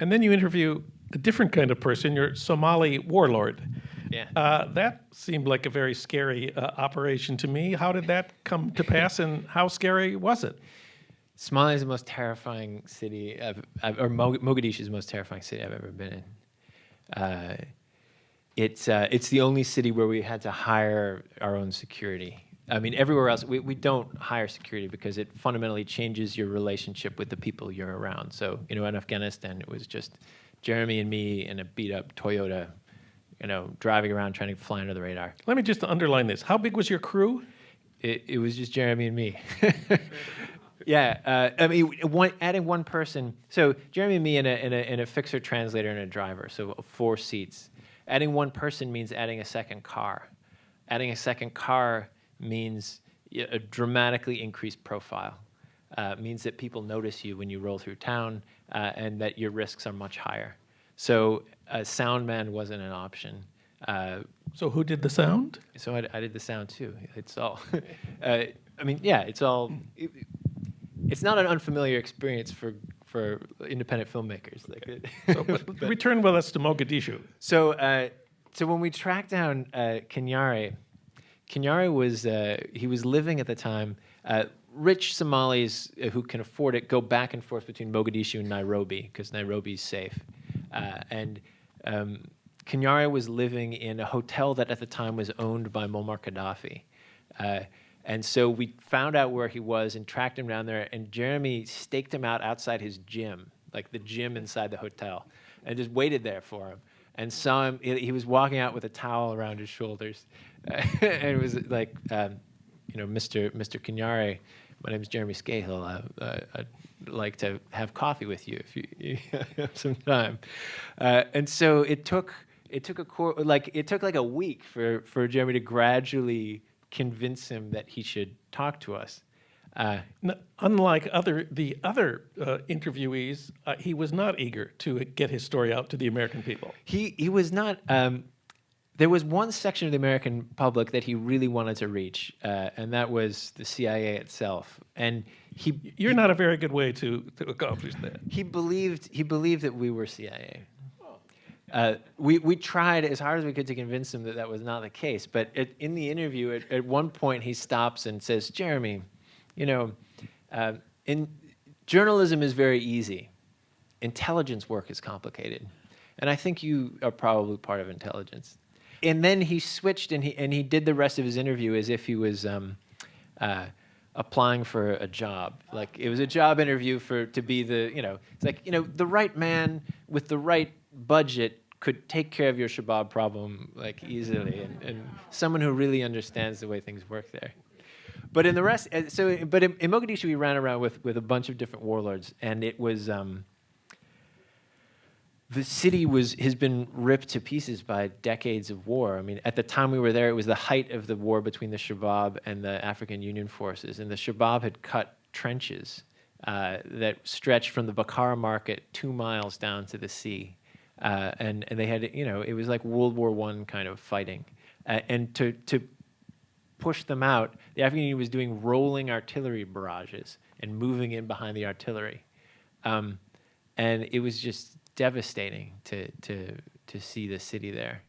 And then you interview a different kind of person, your Somali warlord. Yeah. That seemed like a very scary operation to me. How did that come to pass, and how scary was it? Somalia is the most terrifying city, or Mogadishu is the most terrifying city I've ever been in. It's the only city where we had to hire our own security. I mean, everywhere else, we don't hire security because it fundamentally changes your relationship with the people you're around. So, in Afghanistan, it was just Jeremy and me in a beat-up Toyota, driving around trying to fly under the radar. Let me just underline this. How big was your crew? It was just Jeremy and me. Yeah, adding one person. So Jeremy and me in a fixer translator and a driver. So 4 seats. Adding one person means adding a second car. Adding a second car means a dramatically increased profile. Means that people notice you when you roll through town, and that your risks are much higher. So a sound man wasn't an option. So who did the sound? So I did the sound too. It's all. It's all. It's not an unfamiliar experience for independent filmmakers. But return with us to Mogadishu. So when we tracked down Kenyare was he was living at the time. Rich Somalis who can afford it go back and forth between Mogadishu and Nairobi because Nairobi's safe, and Kenyare was living in a hotel that at the time was owned by Muammar Gaddafi. And so we found out where he was and tracked him down there, and Jeremy staked him out outside his gym, like the gym inside the hotel, and just waited there for him. And saw him, he was walking out with a towel around his shoulders. And it was like, Mr. Kenyare, my name is Jeremy Scahill. I'd like to have coffee with you if you have some time. And so it took like a week for Jeremy to gradually convince him that he should talk to us. Unlike the other interviewees, he was not eager to get his story out to the American people. He was not. There was one section of the American public that he really wanted to reach, and that was the CIA itself. And you're not a very good way to accomplish that. He believed that we were CIA. We tried as hard as we could to convince him that that was not the case. But in the interview, at one point, he stops and says, Jeremy, in journalism is very easy. Intelligence work is complicated. And I think you are probably part of intelligence. And then he switched and he did the rest of his interview as if he was applying for a job. Like it was a job interview to be it's like, the right man with the right budget could take care of your Shabab problem like easily, and someone who really understands the way things work there. But in the rest, in Mogadishu, we ran around with a bunch of different warlords, and it was the city has been ripped to pieces by decades of war. I mean, at the time we were there, it was the height of the war between the Shabab and the African Union forces, and the Shabab had cut trenches that stretched from the Bakara market 2 miles down to the sea. And they had, it was like World War I kind of fighting. And to push them out, the African Union was doing rolling artillery barrages and moving in behind the artillery. And it was just devastating to see the city there.